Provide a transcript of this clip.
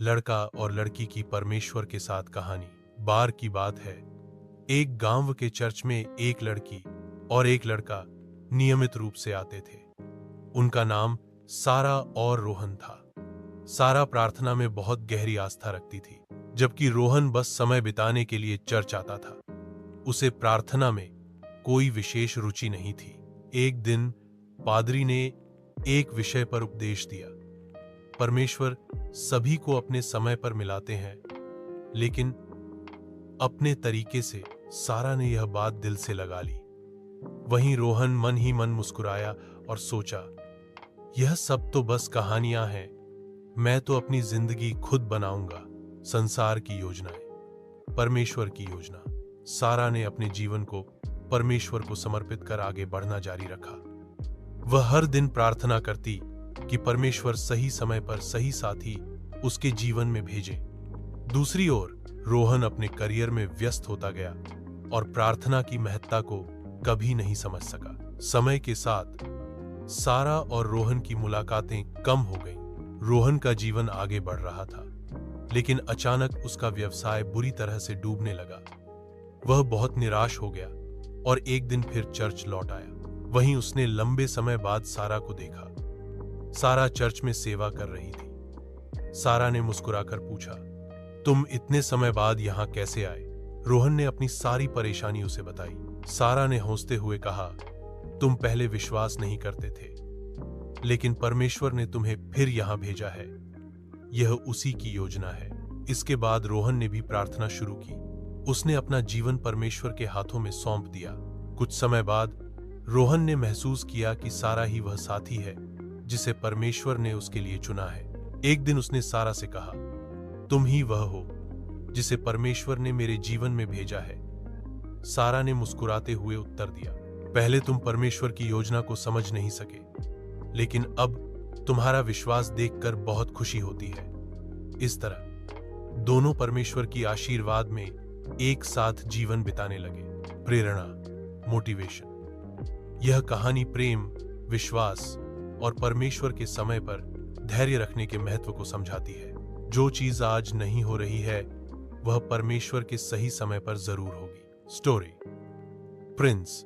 लड़का और लड़की की परमेश्वर के साथ कहानी। बार की बात है, एक गांव के चर्च में एक लड़की और एक लड़का नियमित रूप से आते थे। उनका नाम सारा और रोहन था। सारा प्रार्थना में बहुत गहरी आस्था रखती थी, जबकि रोहन बस समय बिताने के लिए चर्च आता था। उसे प्रार्थना में कोई विशेष रुचि नहीं थी। एक दिन पादरी ने एक विषय पर उपदेश दिया। परमेश्वर सभी को अपने समय पर मिलाते हैं, लेकिन अपने तरीके से। सारा ने यह बात दिल से लगा ली। वहीं रोहन मन ही मन मुस्कुराया और सोचा, यह सब तो बस कहानियां हैं, मैं तो अपनी जिंदगी खुद बनाऊंगा। संसार की योजनाएं, परमेश्वर की योजना। सारा ने अपने जीवन को परमेश्वर को समर्पित कर आगे बढ़ना जारी रखा। वह हर दिन प्रार्थना करती कि परमेश्वर सही समय पर सही साथी उसके जीवन में भेजे। दूसरी ओर रोहन अपने करियर में व्यस्त होता गया और प्रार्थना की महत्ता को कभी नहीं समझ सका। समय के साथ सारा और रोहन की मुलाकातें कम हो गईं। रोहन का जीवन आगे बढ़ रहा था, लेकिन अचानक उसका व्यवसाय बुरी तरह से डूबने लगा। वह बहुत निराश हो गया और एक दिन फिर चर्च लौट आया। वहीं उसने लंबे समय बाद सारा को देखा। सारा चर्च में सेवा कर रही थी। सारा ने मुस्कुराकर पूछा, तुम इतने समय बाद यहां कैसे आए? रोहन ने अपनी सारी परेशानी उसे बताई। सारा ने हंसते हुए कहा, तुम पहले विश्वास नहीं करते थे, लेकिन परमेश्वर ने तुम्हें फिर यहां भेजा है। यह उसी की योजना है। इसके बाद रोहन ने भी प्रार्थना शुरू की। उसने अपना जीवन परमेश्वर के हाथों में सौंप दिया। कुछ समय बाद रोहन ने महसूस किया कि सारा ही वह साथी है जिसे परमेश्वर ने उसके लिए चुना है। एक दिन उसने सारा से कहा, तुम ही वह हो जिसे परमेश्वर ने मेरे जीवन में भेजा है। सारा ने मुस्कुराते हुए उत्तर दिया, पहले तुम परमेश्वर की योजना को समझ नहीं सके, लेकिन अब तुम्हारा विश्वास देखकर बहुत खुशी होती है। इस तरह दोनों परमेश्वर की आशीर्वाद में एक साथ जीवन बिताने लगे। प्रेरणा, मोटिवेशन। यह कहानी प्रेम, विश्वास और परमेश्वर के समय पर धैर्य रखने के महत्व को समझाती है। जो चीज आज नहीं हो रही है, वह परमेश्वर के सही समय पर जरूर होगी। Story Prince.